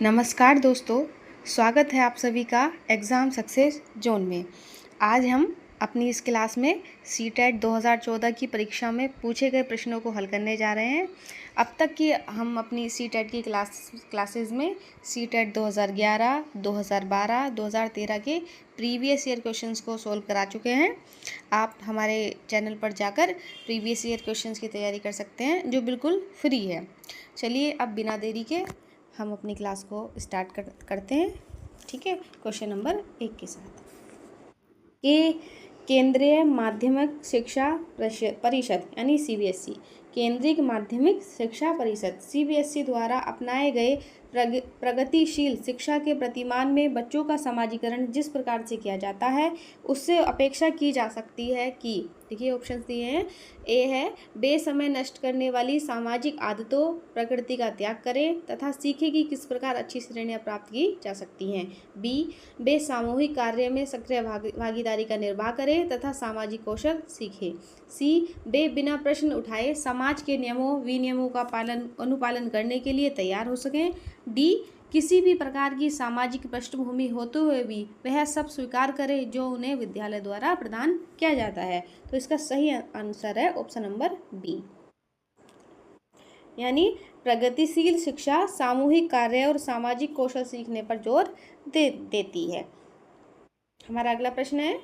नमस्कार दोस्तों, स्वागत है आप सभी का एग्ज़ाम सक्सेस जोन में। आज हम अपनी इस क्लास में सीटेट 2014 की परीक्षा में पूछे गए प्रश्नों को हल करने जा रहे हैं। अब तक की हम अपनी सीटेट की क्लासेस में सीटेट 2011, 2012, 2013 के प्रीवियस ईयर क्वेश्चंस को सोल्व करा चुके हैं। आप हमारे चैनल पर जाकर प्रीवियस ईयर क्वेश्चंस की तैयारी कर सकते हैं, जो बिल्कुल फ्री है। चलिए अब बिना देरी के हम अपनी क्लास को स्टार्ट करते हैं। ठीक है, क्वेश्चन नंबर 1 के साथ। केंद्रीय माध्यमिक शिक्षा परिषद यानी सीबीएसई, केंद्रीय माध्यमिक शिक्षा परिषद सीबीएसई द्वारा अपनाए गए प्रगतिशील शिक्षा के प्रतिमान में बच्चों का समाजीकरण जिस प्रकार से किया जाता है, उससे अपेक्षा की जा सकती है कि, देखिए ऑप्शन दिए हैं। ए है, बेसमय नष्ट करने वाली सामाजिक आदतों प्रकृति का त्याग करें तथा सीखे कि किस प्रकार अच्छी श्रेणियां प्राप्त की जा सकती हैं। बी, बे सामूहिक कार्य में सक्रिय भागीदारी का निर्वाह करें तथा सामाजिक कौशल सीखें। सी, बे बिना प्रश्न उठाए समाज के नियमों विनियमों का अनुपालन करने के लिए तैयार हो सकें। डी, किसी भी प्रकार की सामाजिक पृष्ठभूमि होते हुए भी वह सब स्वीकार करे जो उन्हें विद्यालय द्वारा प्रदान किया जाता है। तो इसका सही आंसर है ऑप्शन नंबर बी, यानी प्रगतिशील शिक्षा सामूहिक कार्य और सामाजिक कौशल सीखने पर जोर देती है। हमारा अगला प्रश्न है,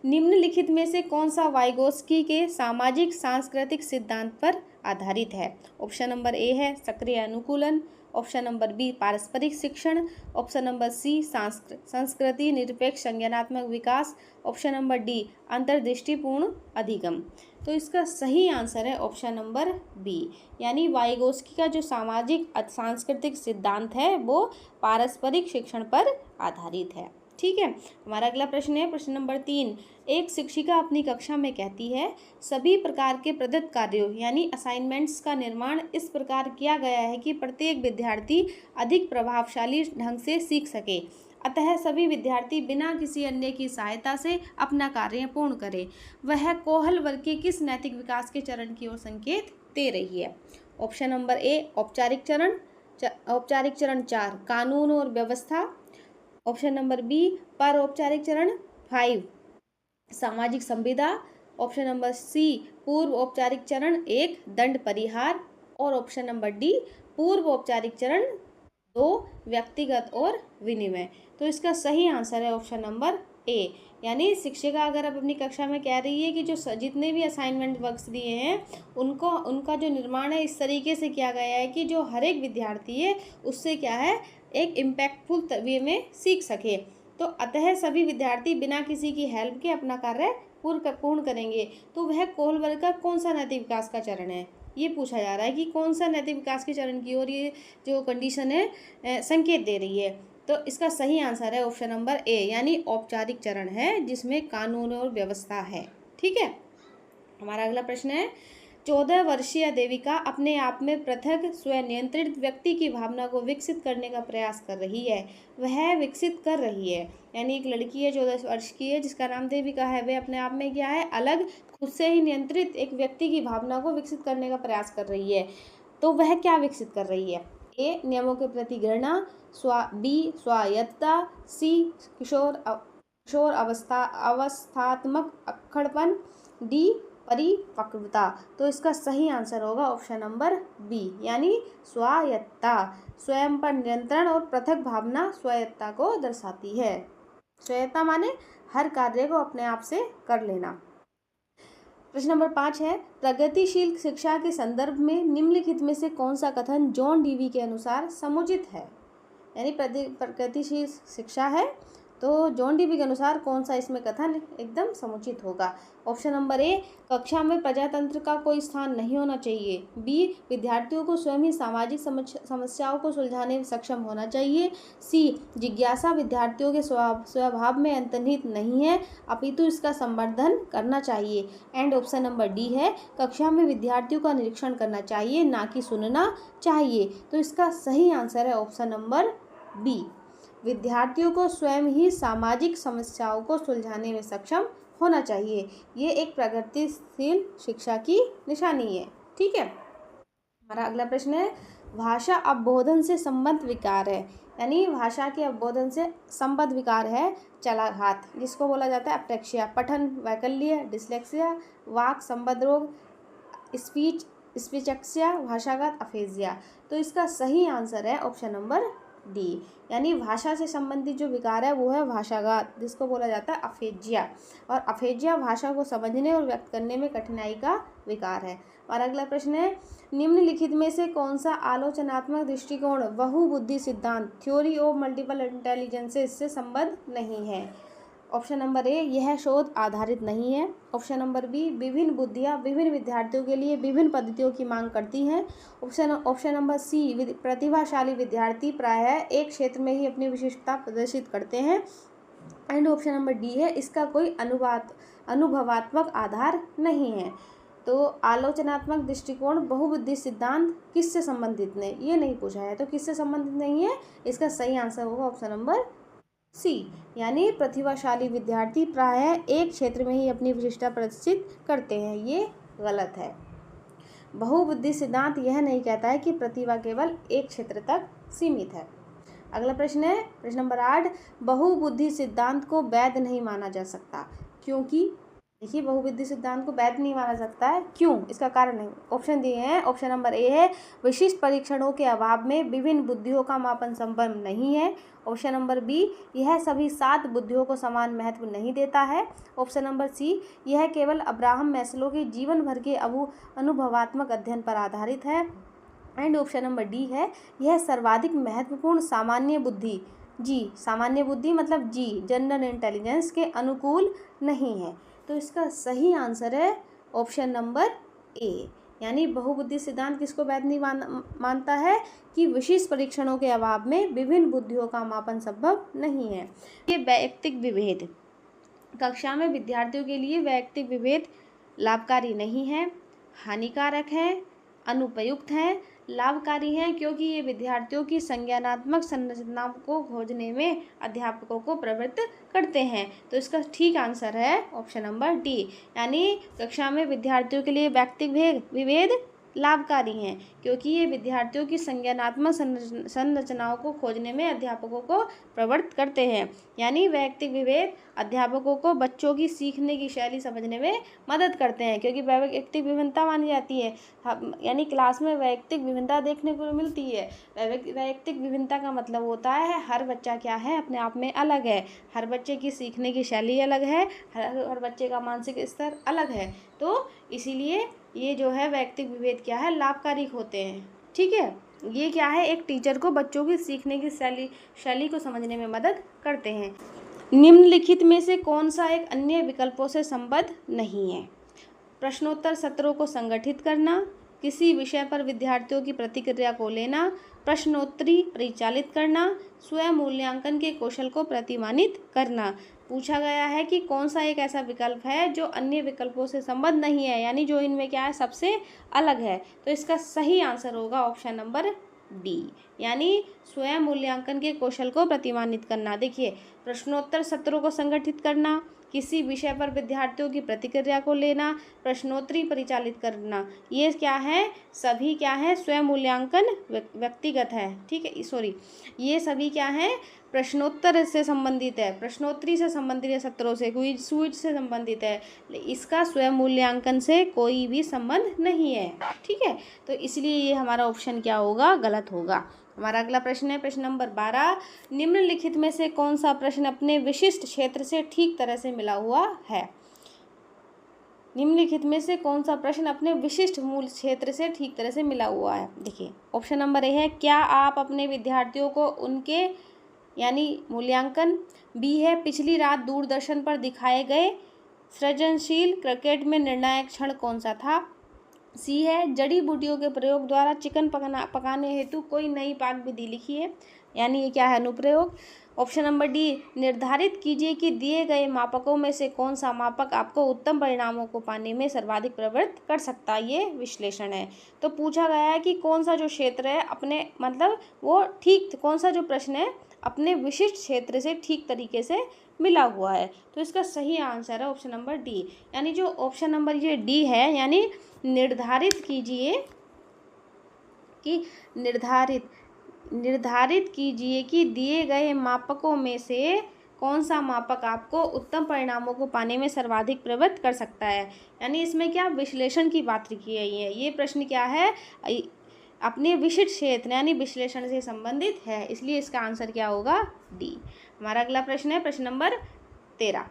निम्नलिखित में से कौन सा वाइगोस्की के सामाजिक सांस्कृतिक सिद्धांत पर आधारित है। ऑप्शन नंबर ए है सक्रिय अनुकूलन, ऑप्शन नंबर बी पारस्परिक शिक्षण, ऑप्शन नंबर सी संस्कृति निरपेक्ष संज्ञानात्मक विकास, ऑप्शन नंबर डी अंतर्दृष्टिपूर्ण अधिगम। तो इसका सही आंसर है ऑप्शन नंबर बी, यानी वाइगोस्की का जो सामाजिक सांस्कृतिक सिद्धांत है वो पारस्परिक शिक्षण पर आधारित है। ठीक है, हमारा अगला प्रश्न है प्रश्न नंबर 3। एक शिक्षिका अपनी कक्षा में कहती है, सभी प्रकार के प्रदत्त कार्यों यानी असाइनमेंट्स का निर्माण इस प्रकार किया गया है कि प्रत्येक विद्यार्थी अधिक प्रभावशाली ढंग से सीख सके, अतः सभी विद्यार्थी बिना किसी अन्य की सहायता से अपना कार्य पूर्ण करें। वह कोहल वर्ग के किस नैतिक विकास के चरण की ओर संकेत दे रही है। ऑप्शन नंबर ए औपचारिक चरण 4 कानून और व्यवस्था, ऑप्शन नंबर बी पर औपचारिक चरण 5 सामाजिक संविदा, ऑप्शन नंबर सी पूर्व औपचारिक चरण 1 दंड परिहार, और ऑप्शन नंबर डी पूर्व औपचारिक चरण 2 व्यक्तिगत और विनिमय। तो इसका सही आंसर है ऑप्शन नंबर ए, यानी शिक्षिका अगर अब अपनी कक्षा में कह रही है कि जो जितने भी असाइनमेंट वर्क्स दिए हैं उनका जो निर्माण है इस तरीके से किया गया है कि जो हर एक विद्यार्थी है उससे क्या है एक इम्पैक्टफुल वे में सीख सके। तो अतः सभी विद्यार्थी बिना किसी की हेल्प के अपना कार्य पूर्ण करेंगे। तो वह कोहल वर्ग का कौन सा नैतिक विकास का चरण है, ये पूछा जा रहा है कि कौन सा नैतिक विकास के चरण की ओर ये जो कंडीशन है संकेत दे रही है। तो इसका सही आंसर है ऑप्शन नंबर ए, यानी औपचारिक चरण है जिसमें कानून और व्यवस्था है। ठीक है, हमारा अगला प्रश्न है, 14 वर्षीय देविका अपने आप में पृथक स्वयं नियंत्रित व्यक्ति की भावना को विकसित करने का प्रयास कर रही है। वह विकसित कर रही है, यानी एक लड़की है 14 वर्ष की है जिसका नाम देविका है, वह अपने आप में क्या है अलग खुद से ही नियंत्रित एक व्यक्ति की भावना को विकसित करने का प्रयास कर रही है। तो वह क्या विकसित कर रही है। ए नियमों के प्रति घृणा, बी स्वायत्तता, सी किशोर अवस्थात्मक अक्खड़पन, डी परिपक्वता। तो इसका सही आंसर होगा ऑप्शन नंबर बी, यानी स्वायत्तता, स्वयं पर नियंत्रण और पृथक भावना स्वायत्तता को दर्शाती है। स्वायत्तता माने हर कार्य को अपने आप से कर लेना। प्रश्न नंबर 5 है, प्रगतिशील शिक्षा के संदर्भ में निम्नलिखित में से कौन सा कथन जॉन डीवी के अनुसार समुचित है। यानी प्रगतिशील शिक्षा है तो जॉन डीवी के अनुसार कौन सा इसमें कथन एकदम समुचित होगा। ऑप्शन नंबर ए, कक्षा में प्रजातंत्र का कोई स्थान नहीं होना चाहिए। बी, विद्यार्थियों को स्वयं ही सामाजिक समस्याओं को सुलझाने में सक्षम होना चाहिए। सी, जिज्ञासा विद्यार्थियों के स्वभाव में अंतर्निहित नहीं है अपितु इसका संवर्धन करना चाहिए। एंड ऑप्शन नंबर डी है, कक्षा में विद्यार्थियों का निरीक्षण करना चाहिए ना कि सुनना चाहिए। तो इसका सही आंसर है ऑप्शन नंबर बी, विद्यार्थियों को स्वयं ही सामाजिक समस्याओं को सुलझाने में सक्षम होना चाहिए। ये एक प्रगतिशील शिक्षा की निशानी है। ठीक है, हमारा अगला प्रश्न है, भाषा अवबोधन से संबद्ध विकार है, यानी भाषा के अवबोधन से संबद्ध विकार है चलाघात, जिसको बोला जाता है अप्रेक्सिया। पठन वैकल्य डिसलेक्सिया, वाक संबद्ध रोग स्पीच स्पीचक्सिया, भाषागत अफेजिया। तो इसका सही आंसर है ऑप्शन नंबर डी, यानी भाषा से संबंधित जो विकार है वो है भाषागत, जिसको बोला जाता है अफेजिया। और अफेजिया भाषा को समझने और व्यक्त करने में कठिनाई का विकार है। और अगला प्रश्न है, निम्नलिखित में से कौन सा आलोचनात्मक दृष्टिकोण बहुबुद्धि सिद्धांत थ्योरी ऑफ मल्टीपल इंटेलिजेंसेस से संबद्ध नहीं है? ऑप्शन नंबर ए, यह शोध आधारित नहीं है। ऑप्शन नंबर बी, विभिन्न बुद्धियाँ विभिन्न विद्यार्थियों के लिए विभिन्न पद्धतियों की मांग करती हैं। ऑप्शन नंबर सी, प्रतिभाशाली विद्यार्थी प्रायः एक क्षेत्र में ही अपनी विशिष्टता प्रदर्शित करते हैं। एंड ऑप्शन नंबर डी है, इसका कोई अनुभवात्मक आधार नहीं है। तो आलोचनात्मक दृष्टिकोण बहुबुद्धि सिद्धांत किससे संबंधित नहीं, ये नहीं पूछा है, तो किससे संबंधित नहीं है? इसका सही आंसर होगा ऑप्शन नंबर सी, यानी प्रतिभाशाली विद्यार्थी प्रायः एक क्षेत्र में ही अपनी विशिष्टता प्रदर्शित करते हैं, ये गलत है। बहुबुद्धि सिद्धांत यह नहीं कहता है कि प्रतिभा केवल एक क्षेत्र तक सीमित है। अगला प्रश्न है प्रश्न नंबर 8, बहुबुद्धि सिद्धांत को वैध नहीं माना जा सकता क्योंकि, देखिए बहुबुद्धि सिद्धांत को वैध नहीं माना सकता है, क्यों? इसका कारण है, ऑप्शन दिए हैं। ऑप्शन नंबर ए है, विशिष्ट परीक्षणों के अभाव में विभिन्न बुद्धियों का मापन संभव नहीं है। ऑप्शन नंबर बी, यह सभी 7 बुद्धियों को समान महत्व नहीं देता है। ऑप्शन नंबर सी, यह केवल अब्राहम मैस्लो के जीवन भर के अनुभवात्मक अध्ययन पर आधारित है। एंड ऑप्शन नंबर डी है, यह सर्वाधिक महत्वपूर्ण सामान्य बुद्धि, जी सामान्य बुद्धि मतलब जी जनरल इंटेलिजेंस के अनुकूल नहीं है। तो इसका सही आंसर है ऑप्शन नंबर ए, यानी बहुबुद्धि सिद्धांत किसको वैध नहीं मानता है कि विशिष्ट परीक्षणों के अभाव में विभिन्न बुद्धियों का मापन संभव नहीं है। ये वैयक्तिक विभेद, कक्षा में विद्यार्थियों के लिए वैयक्तिक विभेद लाभकारी नहीं है, हानिकारक है, अनुपयुक्त है। लाभकारी हैं क्योंकि ये विद्यार्थियों की संज्ञानात्मक संरचनाओं को खोजने में अध्यापकों को प्रवृत्त करते हैं। तो इसका ठीक आंसर है ऑप्शन नंबर डी, यानी कक्षा में विद्यार्थियों के लिए वैयक्तिक विभेद लाभकारी हैं क्योंकि ये विद्यार्थियों की संज्ञानात्मक संरचनाओं को खोजने में अध्यापकों को प्रवृत्त करते हैं। यानी वैयक्तिक विभेद अध्यापकों को बच्चों की सीखने की शैली समझने में मदद करते हैं, क्योंकि वैयक्तिक विभिन्नता मानी जाती है, यानी क्लास में वैयक्तिक विभिन्नता देखने को मिलती है। वैयक्तिक विभिन्नता का मतलब होता है हर बच्चा क्या है, अपने आप में अलग है, हर बच्चे की सीखने की शैली अलग है, हर बच्चे का मानसिक स्तर अलग है। तो इसीलिए ये जो है वैयक्तिक विभेद क्या है, लाभकारी होते हैं। ठीक है, ये क्या है, एक टीचर को बच्चों की सीखने की शैली को समझने में मदद करते हैं। निम्नलिखित में से कौन सा एक अन्य विकल्पों से संबद्ध नहीं है? प्रश्नोत्तर सत्रों को संगठित करना, किसी विषय पर विद्यार्थियों की प्रतिक्रिया को लेना, प्रश्नोत्तरी परिचालित करना, स्वयं मूल्यांकन के कौशल को प्रतिमानित करना। पूछा गया है कि कौन सा एक ऐसा विकल्प है जो अन्य विकल्पों से संबद्ध नहीं है, यानी जो इनमें क्या है सबसे अलग है। तो इसका सही आंसर होगा ऑप्शन नंबर डी, यानी स्वयं मूल्यांकन के कौशल को प्रतिमानित करना। देखिए, प्रश्नोत्तर सत्रों को संगठित करना, किसी विषय पर विद्यार्थियों की प्रतिक्रिया को लेना, प्रश्नोत्तरी परिचालित करना, ये क्या है, सभी क्या है, स्वयं मूल्यांकन व्यक्तिगत है। ठीक है, सॉरी, ये सभी क्या है, प्रश्नोत्तर से संबंधित है, प्रश्नोत्तरी से संबंधित है, सत्रों से, क्विज से संबंधित है। इसका स्वयं मूल्यांकन से कोई भी संबंध नहीं है। ठीक है, तो इसलिए ये हमारा ऑप्शन क्या होगा, गलत होगा। हमारा अगला प्रश्न है प्रश्न नंबर 12, निम्नलिखित में से कौन सा प्रश्न अपने विशिष्ट क्षेत्र से ठीक तरह से मिला हुआ है? निम्नलिखित में से कौन सा प्रश्न अपने विशिष्ट मूल क्षेत्र से ठीक तरह से मिला हुआ है? देखिए, ऑप्शन नंबर ए है, क्या आप अपने विद्यार्थियों को उनके यानी मूल्यांकन। बी है, पिछली रात दूरदर्शन पर दिखाए गए सृजनशील क्रिकेट में निर्णायक क्षण कौन सा था। सी है, जड़ी बूटियों के प्रयोग द्वारा चिकन पकाने हेतु कोई नई पाक विधि लिखी है, यानी ये क्या है, अनुप्रयोग। ऑप्शन नंबर डी, निर्धारित कीजिए कि दिए गए मापकों में से कौन सा मापक आपको उत्तम परिणामों को पाने में सर्वाधिक प्रवृत्त कर सकता है, ये विश्लेषण है। तो पूछा गया है कि कौन सा जो क्षेत्र है अपने मतलब वो ठीक, कौन सा जो प्रश्न है अपने विशिष्ट क्षेत्र से ठीक तरीके से मिला हुआ है। तो इसका सही आंसर है ऑप्शन नंबर डी, यानी जो ऑप्शन नंबर ये डी है, यानी निर्धारित कीजिए कि निर्धारित कीजिए कि दिए गए मापकों में से कौन सा मापक आपको उत्तम परिणामों को पाने में सर्वाधिक प्रभावित कर सकता है। यानी इसमें क्या विश्लेषण की बात की गई है। ये प्रश्न क्या है, अपने विशिष्ट क्षेत्र यानी विश्लेषण से संबंधित है, इसलिए इसका आंसर क्या होगा, डी। हमारा अगला प्रश्न है प्रश्न नंबर 13।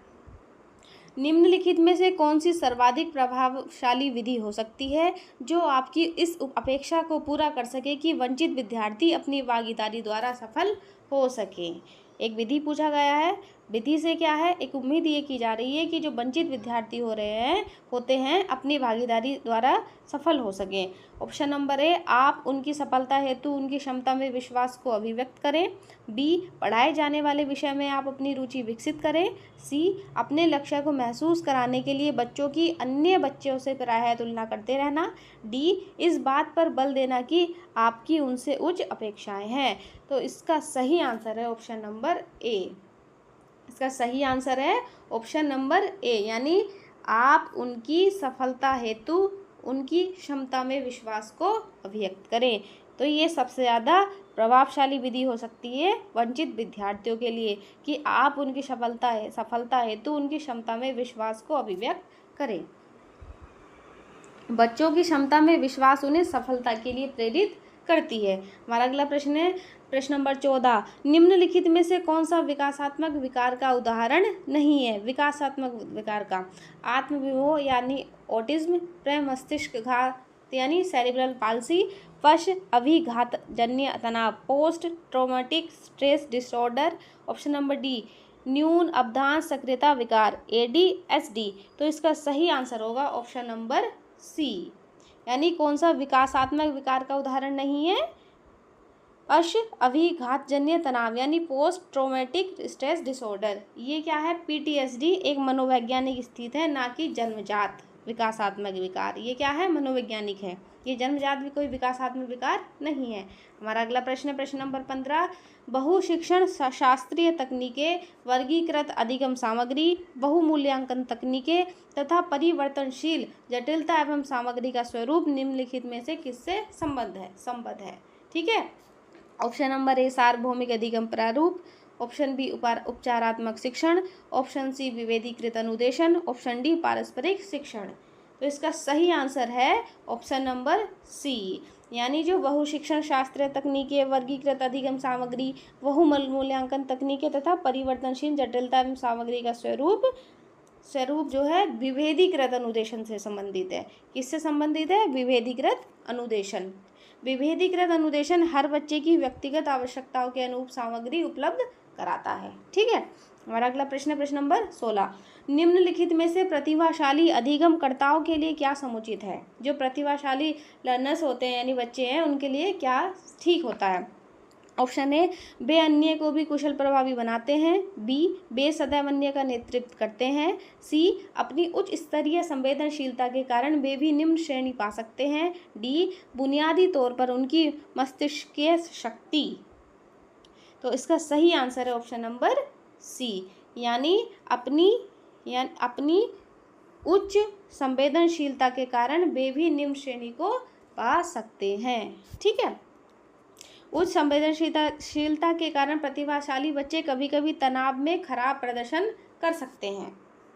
निम्नलिखित में से कौन सी सर्वाधिक प्रभावशाली विधि हो सकती है जो आपकी इस अपेक्षा को पूरा कर सके कि वंचित विद्यार्थी अपनी भागीदारी द्वारा सफल हो सके। एक विधि पूछा गया है। विधि से क्या है, एक उम्मीद ये की जा रही है कि जो वंचित विद्यार्थी होते हैं अपनी भागीदारी द्वारा सफल हो सकें। ऑप्शन नंबर ए, आप उनकी सफलता हेतु उनकी क्षमता में विश्वास को अभिव्यक्त करें। बी, पढ़ाए जाने वाले विषय में आप अपनी रुचि विकसित करें। सी, अपने लक्ष्य को महसूस कराने के लिए बच्चों की अन्य बच्चों से प्रायः तुलना करते रहना। डी, इस बात पर बल देना कि आपकी उनसे उच्च अपेक्षाएं हैं। तो इसका सही आंसर है ऑप्शन नंबर ए। इसका सही आंसर है ऑप्शन नंबर ए, यानी आप उनकी सफलता हेतु उनकी क्षमता में विश्वास को अभिव्यक्त करें। तो ये सबसे ज़्यादा प्रभावशाली विधि हो सकती है वंचित विद्यार्थियों के लिए कि आप उनकी सफलता हेतु उनकी क्षमता में विश्वास को अभिव्यक्त करें। बच्चों की क्षमता में विश्वास उन्हें सफलता के लिए प्रेरित करती है। हमारा अगला प्रश्न है प्रश्न नंबर 14। निम्नलिखित में से कौन सा विकासात्मक विकार का उदाहरण नहीं है। विकासात्मक विकार का, आत्मविमोह यानी ऑटिज्म, प्रमस्तिष्क घात यानी सेरिब्रल पाल्सी, पश्च अभिघात जन्य तनाव, post traumatic stress disorder. Option number D, न्यून अवधान सक्रियता विकार, ADHD। तो इसका सही आंसर होगा ऑप्शन नंबर सी, यानी कौन सा विकासात्मक विकार का उदाहरण नहीं है, पश्च अभिघातजन्य तनाव यानी पोस्ट ट्रॉमेटिक स्ट्रेस डिसऑर्डर। ये क्या है, PTSD एक मनोवैज्ञानिक स्थिति है, ना कि जन्मजात विकासात्मक विकार। ये क्या है, मनोवैज्ञानिक है, ये जन्मजात भी कोई विकासात्मक विकार नहीं है। हमारा अगला प्रश्न है प्रश्न नंबर 15। बहुशिक्षण शास्त्रीय तकनीकें, वर्गीकृत अधिगम सामग्री, बहुमूल्यांकन तकनीकें तथा परिवर्तनशील जटिलता एवं सामग्री का स्वरूप निम्नलिखित में से किससे संबद्ध है। ठीक है। ऑप्शन नंबर ए, सार्वभौमिक अधिगम प्रारूप। ऑप्शन बी, उपचारात्मक शिक्षण। ऑप्शन सी, विभेदीकृत अनुदेशन। ऑप्शन डी, पारस्परिक शिक्षण। तो इसका सही आंसर है ऑप्शन नंबर सी, यानी जो बहुशिक्षण शास्त्रीय तकनीकें, वर्गीकृत अधिगम सामग्री, बहुमूल्यांकन तकनीकें तथा परिवर्तनशील जटिलता एवं सामग्री का स्वरूप जो है विभेदीकृत अनुदेशन से संबंधित है। किससे संबंधित है, विभेदीकृत अनुदेशन। विभेदीकृत अनुदेशन हर बच्चे की व्यक्तिगत आवश्यकताओं के अनुरूप सामग्री उपलब्ध कराता है। ठीक है। हमारा अगला प्रश्न है प्रश्न नंबर 16। निम्नलिखित में से प्रतिभाशाली अधिगमकर्ताओं के लिए क्या समुचित है। जो प्रतिभाशाली लर्नर्स होते हैं यानी बच्चे हैं, उनके लिए क्या ठीक होता है। ऑप्शन ए, वे अन्य को भी कुशल प्रभावी बनाते हैं। बी, वे सदैव अन्य का नेतृत्व करते हैं। सी, अपनी उच्च स्तरीय संवेदनशीलता के कारण वे भी निम्न श्रेणी पा सकते हैं। डी, बुनियादी तौर पर उनकी मस्तिष्कीय शक्ति। तो इसका सही आंसर है ऑप्शन नंबर सी, यानी अपनी उच्च संवेदनशीलता के कारण वे भी निम्न श्रेणी को पा सकते हैं। ठीक है। उच्च संवेदनशीलता के कारण प्रतिभाशाली बच्चे कभी कभी तनाव में खराब प्रदर्शन कर सकते हैं।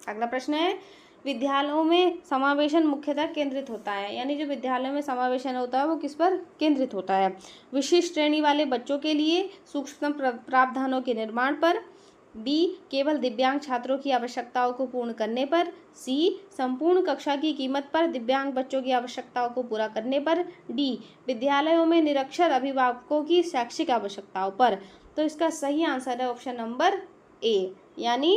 अगला प्रश्न है, विद्यालयों में समावेशन मुख्यतः केंद्रित होता है, यानी जो विद्यालयों में समावेशन होता है वो किस पर केंद्रित होता है। विशिष्ट श्रेणी वाले बच्चों के लिए सूक्ष्म प्रावधानों के निर्माण पर। बी, केवल दिव्यांग छात्रों की आवश्यकताओं को पूर्ण करने पर। सी, संपूर्ण कक्षा की कीमत पर दिव्यांग बच्चों की आवश्यकताओं को पूरा करने पर। डी, विद्यालयों में निरक्षर अभिभावकों की शैक्षिक आवश्यकताओं पर। तो इसका सही आंसर है ऑप्शन नंबर ए, यानी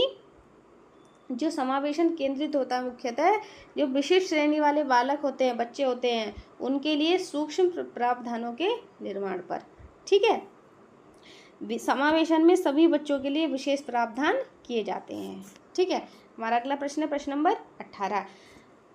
जो समावेशन केंद्रित होता है मुख्यतः जो विशिष्ट श्रेणी वाले बालक होते हैं, बच्चे होते हैं, उनके लिए सूक्ष्म प्रावधानों के निर्माण पर। ठीक है। समावेशन में सभी बच्चों के लिए विशेष प्रावधान किए जाते हैं। ठीक है। हमारा अगला प्रश्न है प्रश्न नंबर 18।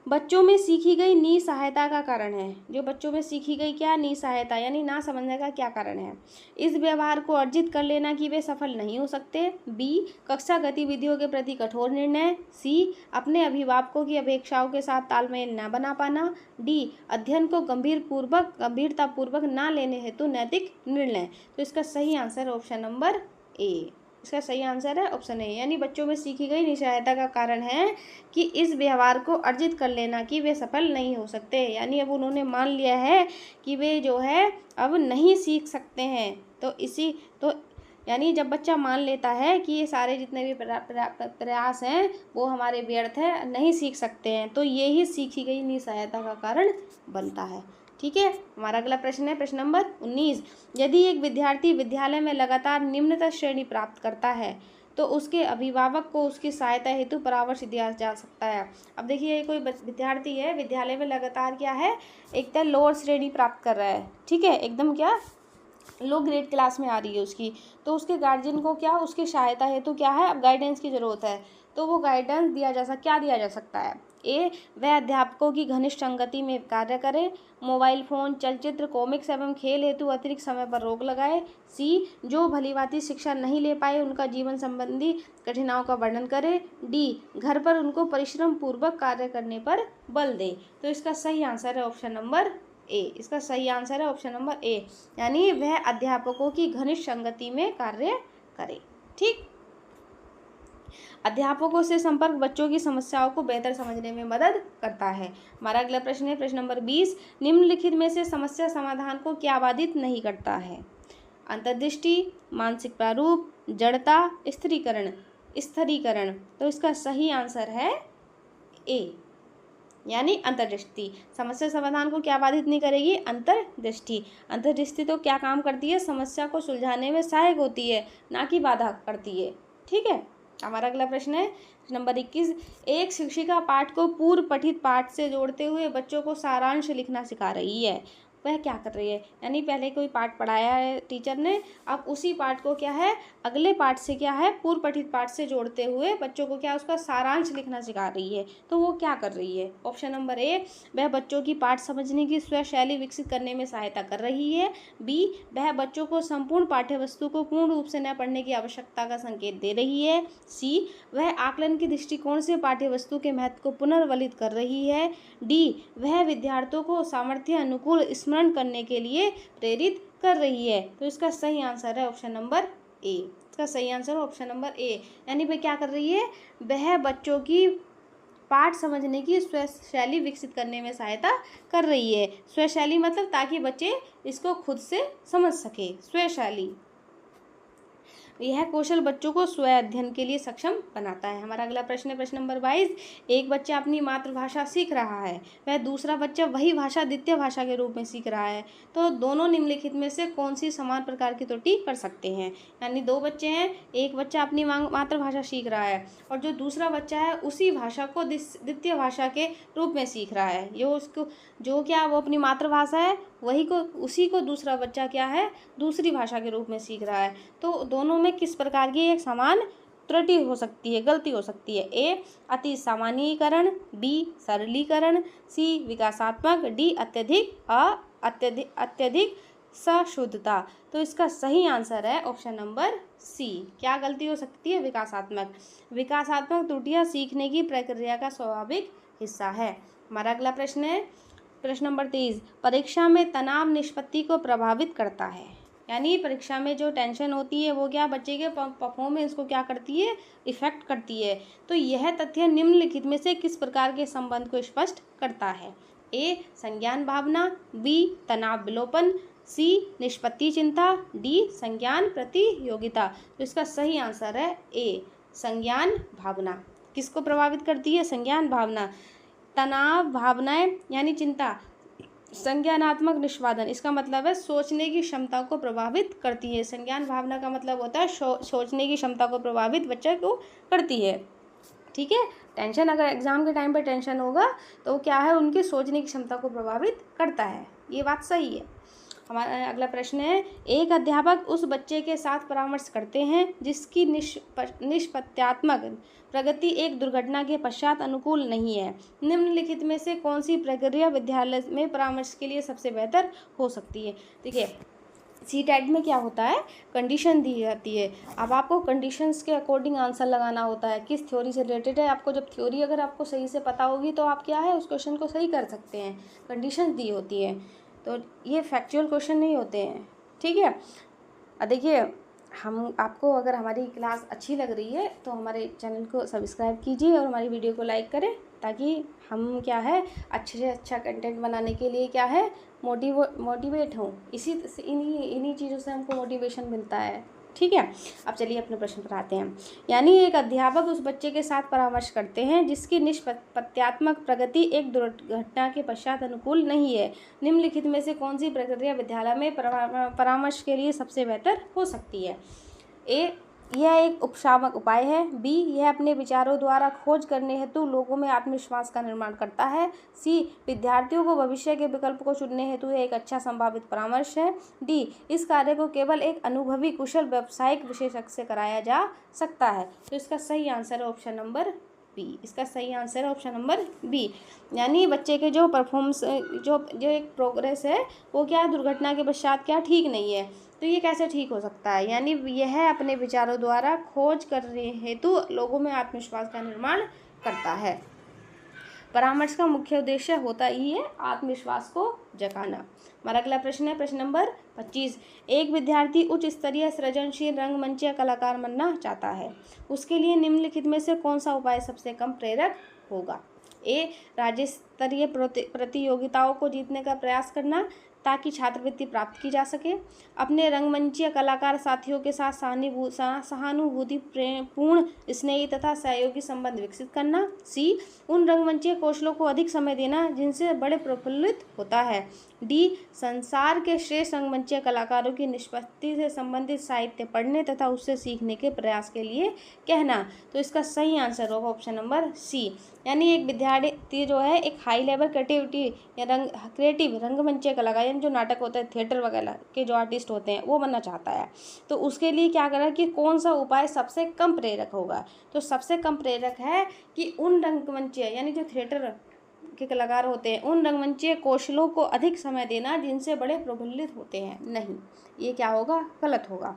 बच्चों में सीखी गई निसहायता का कारण है। जो बच्चों में सीखी गई क्या निसहायता यानी ना समझने का क्या कारण है। इस व्यवहार को अर्जित कर लेना कि वे सफल नहीं हो सकते। बी कक्षा गतिविधियों के प्रति कठोर निर्णय। सी अपने अभिभावकों की अपेक्षाओं के साथ तालमेल न बना पाना। डी अध्ययन को गंभीरतापूर्वक ना लेने हेतु नैतिक निर्णय। तो इसका सही आंसर ऑप्शन नंबर ए। इसका सही आंसर है ऑप्शन ए, यानी बच्चों में सीखी गई निसहायता का कारण है कि इस व्यवहार को अर्जित कर लेना कि वे सफल नहीं हो सकते, यानी अब उन्होंने मान लिया है कि वे जो है अब नहीं सीख सकते हैं। तो यानी जब बच्चा मान लेता है कि ये सारे जितने भी प्रयास हैं वो हमारे व्यर्थ है, नहीं सीख सकते हैं, तो ये ही सीखी गई निसहायता का कारण बनता है। ठीक है, हमारा अगला प्रश्न है प्रश्न नंबर 19। यदि एक विद्यार्थी विद्यालय में लगातार निम्नतम श्रेणी प्राप्त करता है तो उसके अभिभावक को उसकी सहायता हेतु परामर्श दिया जा सकता है। अब देखिए, ये कोई विद्यार्थी है, विद्यालय में लगातार क्या है, एकदम लोअर श्रेणी प्राप्त कर रहा है, ठीक है, एकदम क्या लो ग्रेड क्लास में आ रही है उसकी, तो उसके गार्जियन को क्या उसकी सहायता हेतु क्या है, अब गाइडेंस की ज़रूरत है। तो वो गाइडेंस दिया जा सकता है। ए वह अध्यापकों की घनिष्ठ संगति में कार्य करे। मोबाइल फ़ोन, चलचित्र, कॉमिक्स एवं खेल हेतु अतिरिक्त समय पर रोक लगाए। सी जो भलीभांति शिक्षा नहीं ले पाए उनका जीवन संबंधी कठिनाइयों का वर्णन करे। डी घर पर उनको परिश्रम पूर्वक कार्य करने पर बल दे। तो इसका सही आंसर है ऑप्शन नंबर ए। इसका सही आंसर है ऑप्शन नंबर ए, यानी वह अध्यापकों की घनिष्ठ संगति में कार्य करे। ठीक, अध्यापकों से संपर्क बच्चों की समस्याओं को बेहतर समझने में मदद करता है। हमारा अगला प्रश्न है प्रश्न नंबर 20। निम्नलिखित में से समस्या समाधान को क्या बाधित नहीं करता है। अंतर्दृष्टि, मानसिक प्रारूप, जड़ता, स्थिरीकरण। तो इसका सही आंसर है ए, यानी अंतर्दृष्टि। समस्या समाधान को क्या बाधित नहीं करेगी, अंतर्दृष्टि। अंतर्दृष्टि तो क्या काम करती है, समस्या को सुलझाने में सहायक होती है, ना कि बाधा करती है। ठीक है, हमारा अगला प्रश्न है नंबर 21। एक शिक्षिका पाठ को पूर्व पठित पाठ से जोड़ते हुए बच्चों को सारांश लिखना सिखा रही है। वह क्या कर रही है, यानी पहले कोई पाठ पढ़ाया है टीचर ने, अब उसी पाठ को क्या है अगले पाठ से क्या है पूर्व पठित पाठ से जोड़ते हुए बच्चों को क्या उसका सारांश लिखना सिखा रही है। तो वो क्या कर रही है, ऑप्शन नंबर ए वह बच्चों की पाठ समझने की स्वशैली विकसित करने में सहायता कर रही है। बी वह बच्चों को संपूर्ण पाठ्य वस्तु को पूर्ण रूप से न पढ़ने की आवश्यकता का संकेत दे रही है। सी वह आकलन के दृष्टिकोण से पाठ्य वस्तु के महत्व को पुनर्वलित कर रही है। डी वह विद्यार्थियों को सामर्थ्य अनुकूल स्मरण करने के लिए प्रेरित कर रही है। तो इसका सही आंसर है ऑप्शन नंबर ए। इसका सही आंसर ऑप्शन नंबर ए, यानी वह क्या कर रही है, वह बच्चों की पाठ समझने की स्वशैली विकसित करने में सहायता कर रही है। स्वशैली मतलब ताकि बच्चे इसको खुद से समझ सके, स्वशैली। यह कौशल बच्चों को स्व अध्ययन के लिए सक्षम बनाता है। हमारा अगला प्रश्न है प्रश्न नंबर 22। एक बच्चा अपनी मातृभाषा सीख रहा है, वह दूसरा बच्चा वही भाषा द्वितीय भाषा के रूप में सीख रहा है, तो दोनों निम्नलिखित में से कौन सी समान प्रकार की त्रुटि कर सकते हैं। यानी दो बच्चे हैं, एक बच्चा अपनी मातृभाषा सीख रहा है और जो दूसरा बच्चा है उसी भाषा को द्वितीय भाषा के रूप में सीख रहा है। जो क्या वो अपनी मातृभाषा है उसी को दूसरा बच्चा क्या है दूसरी भाषा के रूप में सीख रहा है। तो दोनों में किस प्रकार की एक समान त्रुटि हो सकती है, गलती हो सकती है। ए अति सामान्यीकरण, बी सरलीकरण, सी विकासात्मक, डी अत्यधिक सशुद्धता। तो इसका सही आंसर है ऑप्शन नंबर सी। क्या गलती हो सकती है, विकासात्मक। विकासात्मक त्रुटियां सीखने की प्रक्रिया का स्वाभाविक हिस्सा है। हमारा अगला प्रश्न है प्रश्न नंबर 23। परीक्षा में तनाव निष्पत्ति को प्रभावित करता है, यानी परीक्षा में जो टेंशन होती है वो क्या बच्चे के परफॉर्मेंस को क्या करती है, इफेक्ट करती है। तो यह तथ्य निम्नलिखित में से किस प्रकार के संबंध को स्पष्ट करता है। ए संज्ञान भावना, बी तनाव विलोपन, सी निष्पत्ति चिंता, डी संज्ञान प्रतियोगिता। तो इसका सही आंसर है ए संज्ञान भावना। किसको प्रभावित करती है, संज्ञान भावना। तनाव भावनाएं यानी चिंता संज्ञानात्मक निष्पादन, इसका मतलब है सोचने की क्षमता को प्रभावित करती है। संज्ञान भावना का मतलब होता है सोचने की क्षमता को प्रभावित बच्चे को करती है। ठीक है, टेंशन अगर एग्जाम के टाइम पे टेंशन होगा तो क्या है उनकी सोचने की क्षमता को प्रभावित करता है, ये बात सही है। हमारा अगला प्रश्न है, एक अध्यापक उस बच्चे के साथ परामर्श करते हैं जिसकी निष्पत्यात्मक प्रगति एक दुर्घटना के पश्चात अनुकूल नहीं है। निम्नलिखित में से कौन सी प्रक्रिया विद्यालय में परामर्श के लिए सबसे बेहतर हो सकती है? देखिए, CTET में क्या होता है, कंडीशन दी जाती है। अब आपको कंडीशंस के अकॉर्डिंग आंसर लगाना होता है, किस थ्योरी से रिलेटेड है। आपको जब थ्योरी अगर आपको सही से पता होगी तो आप क्या है उस क्वेश्चन को सही कर सकते हैं। कंडीशंस दी होती है, तो ये फैक्चुअल क्वेश्चन नहीं होते हैं, ठीक है। देखिए, हम आपको अगर हमारी क्लास अच्छी लग रही है तो हमारे चैनल को सब्सक्राइब कीजिए और हमारी वीडियो को लाइक करें, ताकि हम क्या है अच्छे से अच्छा कंटेंट बनाने के लिए क्या है मोटिवेट हों। इन्हीं चीज़ों से हमको मोटिवेशन मिलता है, ठीक है। अब चलिए अपने प्रश्न पर आते हैं। यानी एक अध्यापक उस बच्चे के साथ परामर्श करते हैं जिसकी निष्पत्यात्मक प्रगति एक दुर्घटना के पश्चात अनुकूल नहीं है। निम्नलिखित में से कौन सी प्रक्रिया विद्यालय में परामर्श के लिए सबसे बेहतर हो सकती है? ए, यह एक उपशामक उपाय है। बी, यह अपने विचारों द्वारा खोज करने हेतु लोगों में आत्मविश्वास का निर्माण करता है। सी, विद्यार्थियों को भविष्य के विकल्प को चुनने हेतु यह एक अच्छा संभावित परामर्श है। डी, इस कार्य को केवल एक अनुभवी कुशल व्यावसायिक विशेषज्ञ से कराया जा सकता है। तो इसका सही आंसर है ऑप्शन नंबर बी। इसका सही आंसर है ऑप्शन नंबर बी। यानी बच्चे के जो परफॉर्मेंस जो एक प्रोग्रेस है वो क्या दुर्घटना के पश्चात क्या ठीक नहीं है। तो ये कैसे ठीक हो सकता है? यानी यह अपने विचारों द्वारा खोज करने हेतु लोगों में आत्मविश्वास का निर्माण करता है। परामर्श का मुख्य उद्देश्य होता ही है आत्मविश्वास को जगाना। हमारा अगला प्रश्न है प्रश्न नंबर 25। एक विद्यार्थी उच्च स्तरीय सृजनशील रंगमंच कलाकार बनना चाहता है, उसके लिए निम्नलिखित में से कौन सा उपाय सबसे कम प्रेरक होगा? ए, राज्य स्तरीय प्रतियोगिताओं को जीतने का प्रयास करना ताकि छात्रवृत्ति प्राप्त की जा सके। अपने रंगमंचीय कलाकार साथियों के साथ सहानुभूति पूर्ण स्नेही तथा सहयोगी संबंध विकसित करना। सी, उन रंगमंचीय कौशलों को अधिक समय देना जिनसे बड़े प्रफुल्लित होता है। डी, संसार के श्रेष्ठ रंगमंचीय कलाकारों की निष्पत्ति से संबंधित साहित्य पढ़ने तथा उससे सीखने के प्रयास के लिए कहना। तो इसका सही आंसर होगा ऑप्शन नंबर सी। यानी एक विद्यार्थी जो है एक हाई लेवल क्रिएटिविटी या क्रिएटिव रंगमंचीय कलाकार जो नाटक होता है थिएटर वगैरह के जो आर्टिस्ट होते हैं वो बनना चाहता है, तो उसके लिए क्या करें कि कौन सा उपाय सबसे कम प्रेरक होगा? तो सबसे कम प्रेरक है कि उन रंगमंचीय यानी जो थिएटर के कलाकार होते हैं उन रंगमंचीय कौशलों को अधिक समय देना जिनसे बड़े प्रफुल्लित होते हैं। नहीं, ये क्या होगा? गलत होगा।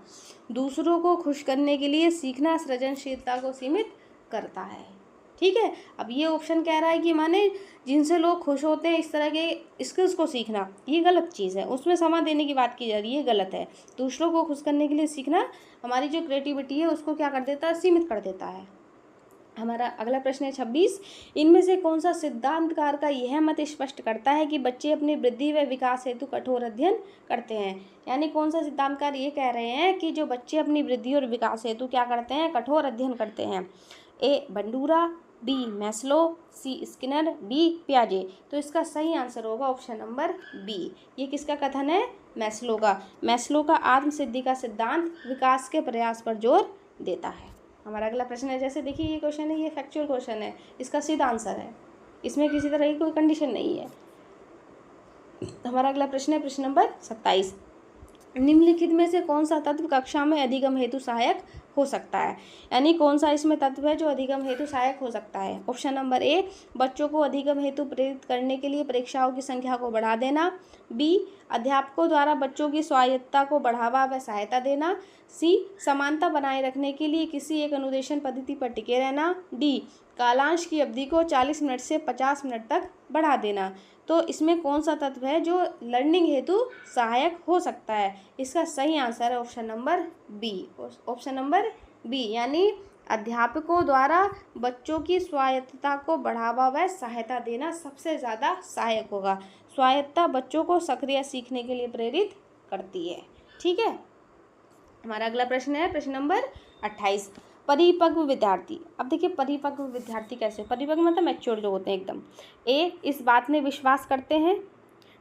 दूसरों को खुश करने के लिए सीखना सृजनशीलता को सीमित करता है, ठीक है। अब ये ऑप्शन कह रहा है कि माने जिनसे लोग खुश होते हैं इस तरह के स्किल्स को सीखना, ये गलत चीज़ है। उसमें समय देने की बात की जा रही है, ये गलत है। दूसरों को खुश करने के लिए सीखना हमारी जो क्रिएटिविटी है उसको क्या कर देता है? सीमित कर देता है। हमारा अगला प्रश्न है 26। इनमें से कौन सा सिद्धांतकार का यह मत स्पष्ट करता है कि बच्चे अपनी वृद्धि व विकास हेतु कठोर अध्ययन करते हैं? यानी कौन सा सिद्धांतकार ये कह रहे हैं कि जो बच्चे अपनी वृद्धि और विकास हेतु क्या करते हैं? कठोर अध्ययन करते हैं। ए, बंडूरा, बी, मैस्लो, सी, स्किनर, डी, पियाजे। तो इसका सही आंसर होगा ऑप्शन नंबर बी। ये किसका कथन है? मैस्लो का। मैस्लो का आत्मसिद्धि का सिद्धांत विकास के प्रयास पर जोर देता है। हमारा अगला प्रश्न है, जैसे देखिए ये क्वेश्चन है, ये फैक्चुअल क्वेश्चन है, इसका सीधा आंसर है, इसमें किसी तरह की कोई कंडीशन नहीं है। हमारा अगला प्रश्न है प्रश्न नंबर 27। निम्नलिखित में से कौन सा तत्व कक्षा में अधिगम हेतु सहायक हो सकता है? यानी कौन सा इसमें तत्व है जो अधिगम हेतु सहायक हो सकता है? ऑप्शन नंबर ए, बच्चों को अधिगम हेतु प्रेरित करने के लिए परीक्षाओं की संख्या को बढ़ा देना। बी, अध्यापकों द्वारा बच्चों की स्वायत्तता को बढ़ावा व सहायता देना। सी, समानता बनाए रखने के लिए किसी एक अनुदेशन पद्धति पर टिके रहना। डी, कालांश की अवधि को 40 मिनट से 50 मिनट तक बढ़ा देना। तो इसमें कौन सा तत्व है जो लर्निंग हेतु सहायक हो सकता है? इसका सही आंसर है option number B. Option number B, यानी अध्यापकों द्वारा बच्चों की स्वायत्तता को बढ़ावा व सहायता देना सबसे ज़्यादा सहायक होगा। स्वायत्तता बच्चों को सक्रिय सीखने के लिए प्रेरित करती है, ठीक है। हमारा अगला प्रश्न है प्रश्न नंबर 28। परिपक्व विद्यार्थी। अब देखिए परिपक्व विद्यार्थी कैसे? परिपक्व मतलब मैच्योर जो होते हैं एकदम। ए, इस बात में विश्वास करते हैं।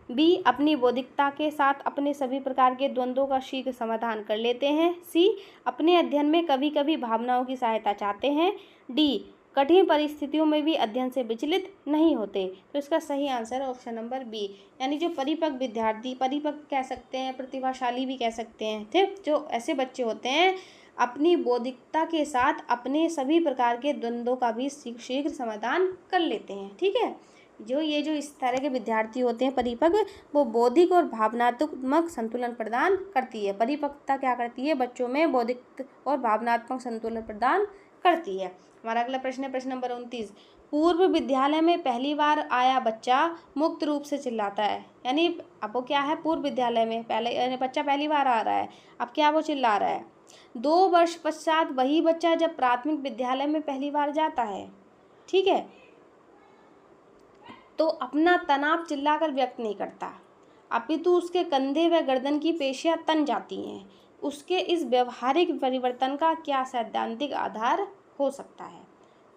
बी, अपनी बौद्धिकता के साथ अपने सभी प्रकार के द्वंद्वों का शीघ्र समाधान कर लेते हैं। सी, अपने अध्ययन में कभी कभी भावनाओं की सहायता चाहते हैं। डी, कठिन परिस्थितियों में भी अध्ययन से विचलित नहीं होते। तो इसका सही आंसर है ऑप्शन नंबर बी, यानी जो परिपक्व विद्यार्थी, परिपक्व कह सकते हैं, प्रतिभाशाली भी कह सकते हैं, ठीक, जो ऐसे बच्चे होते हैं अपनी बौद्धिकता के साथ अपने सभी प्रकार के द्वंद्वों का भी शीघ्र समाधान कर लेते हैं। ठीक है, जो इस तरह के विद्यार्थी होते हैं परिपक्व, वो बौद्धिक और भावनात्मक संतुलन प्रदान करती है। परिपक्वता क्या करती है? बच्चों में बौद्धिक और भावनात्मक संतुलन प्रदान करती है। हमारा अगला प्रश्न है प्रश्न नंबर 29। पूर्व विद्यालय में पहली बार आया बच्चा मुक्त रूप से चिल्लाता है, यानी अब वो क्या है, पूर्व विद्यालय में पहले बच्चा पहली बार आ रहा है, अब क्या वो चिल्ला रहा है। 2 वर्ष पश्चात वही बच्चा जब प्राथमिक विद्यालय में पहली बार जाता है, ठीक है, तो अपना तनाव चिल्लाकर व्यक्त नहीं करता, अपितु उसके कंधे व गर्दन की पेशियां तन जाती हैं। उसके इस व्यवहारिक परिवर्तन का क्या सैद्धांतिक आधार हो सकता है?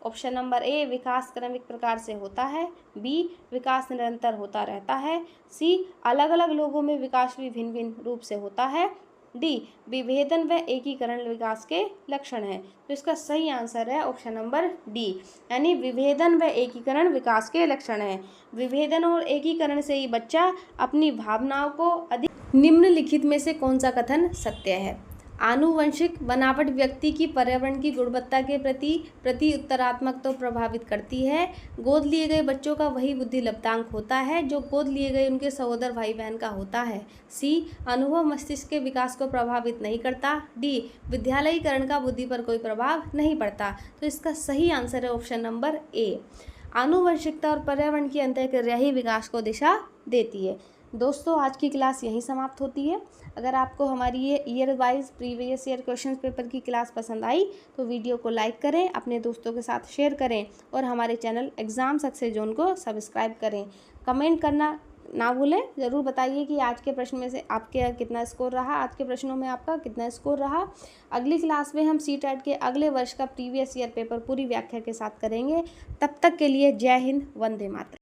ऑप्शन नंबर ए, विकास क्रमिक प्रकार से होता है, बी, विकास निरंतर होता रहता है, सी, अलग अलग लोगों में विकास भी भिन्न भिन्न रूप से होता है, डी, विभेदन व एकीकरण विकास के लक्षण हैं। तो इसका सही आंसर है ऑप्शन नंबर डी, यानी विभेदन व एकीकरण विकास के लक्षण हैं। विभेदन और एकीकरण से ही बच्चा अपनी भावनाओं को अधिक। निम्नलिखित में से कौन सा कथन सत्य है? आनुवंशिक बनावट व्यक्ति की पर्यावरण की गुणवत्ता के प्रति उत्तरात्मक तो प्रभावित करती है। गोद लिए गए बच्चों का वही बुद्धि लब्धांक होता है जो गोद लिए गए उनके सहोदर भाई बहन का होता है। सी, अनुभव मस्तिष्क के विकास को प्रभावित नहीं करता। डी, विद्यालयीकरण का बुद्धि पर कोई प्रभाव नहीं पड़ता। तो इसका सही आंसर है ऑप्शन नंबर ए, आनुवंशिकता और पर्यावरण की अंतःक्रिया ही विकास को दिशा देती है। दोस्तों, आज की क्लास यहीं समाप्त होती है। अगर आपको हमारी ये year wise previous year question paper की क्लास पसंद आई तो वीडियो को लाइक करें, अपने दोस्तों के साथ शेयर करें और हमारे चैनल एग्ज़ाम सक्सेस जोन को सब्सक्राइब करें। कमेंट करना ना भूलें, ज़रूर बताइए कि आज के प्रश्न में से आपके कितना स्कोर रहा, आज के प्रश्नों में आपका कितना स्कोर रहा। अगली क्लास में हम CTET के अगले वर्ष का प्रीवियस ईयर पेपर पूरी व्याख्या के साथ करेंगे। तब तक के लिए जय हिंद, वंदे मातरम।